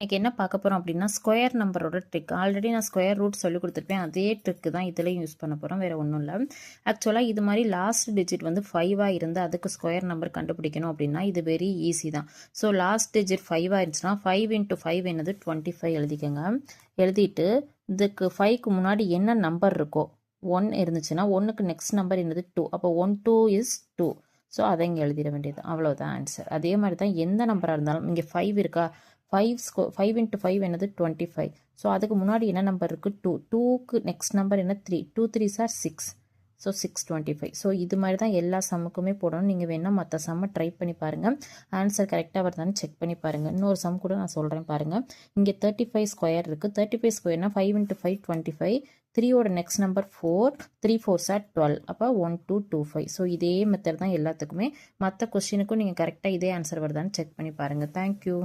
இன்னைக்கு என்ன பார்க்க போகிறோம் அப்படின்னா ஸ்கொயர் நம்பரோட ட்ரிக். ஆல்ரெடி நான் ஸ்கொயர் ரூட் சொல்லி கொடுத்துருப்பேன். அதே ட்ரிக்கு தான் இதுலேயும் யூஸ் பண்ண போகிறோம், வேறு ஒன்றும் இல்லை. ஆக்சுவலாக இது மாதிரி லாஸ்ட் டிஜிட் வந்து 5ஆக இருந்து அதுக்கு ஸ்கொயர் நம்பர் கண்டுபிடிக்கணும் அப்படின்னா இது வெரி ஈஸி தான். ஸோ லாஸ்ட் டிஜிட் 5ஆக இருந்துச்சுன்னா 5 × 5 என்னது 25 எழுதிக்கோங்க. எழுதிட்டு இதுக்கு 5க்கு முன்னாடி என்ன நம்பர் இருக்கோ 1 இருந்துச்சுன்னா 1க்கு நெக்ஸ்ட் நம்பர் என்னது 2. அப்போ 1 2 இஸ் 2. ஸோ அதை இங்கே எழுதிட வேண்டியது, அவ்வளோதான் ஆன்சர். அதே மாதிரி தான் எந்த நம்பராக இருந்தாலும் இங்கே 5 இருக்கா, 5 × 5 என்னது 25. ஸோ அதுக்கு முன்னாடி என்ன நம்பர் இருக்குது 2. 2க்கு நெக்ஸ்ட் நம்பர் என்ன 3. 2 3s are 6. ஸோ 625. ஸோ இது மாதிரி தான் எல்லா சம்முக்குமே போடணும். நீங்கள் வேணால் மற்ற சம்மை ட்ரை பண்ணி பாருங்கள், ஆன்சர் கரெக்டாக வருதான்னு செக் பண்ணி பாருங்கள். இன்னொரு சம் கூட நான் சொல்கிறேன் பாருங்கள். இங்கே 35 ஸ்கொயர் இருக்குது. 35 ஸ்கொயர்னா 5 × 5 25. 3யோட நெக்ஸ்ட் நம்பர் 4. 3 4s are 12. அப்போ 1225. ஸோ இதே மெத்தட் தான் எல்லாத்துக்குமே. மற்ற கொஸ்டினுக்கும் நீங்கள் கரெக்டாக இதே ஆன்சர் வருதான்னு செக் பண்ணி பாருங்கள். தேங்க்யூ.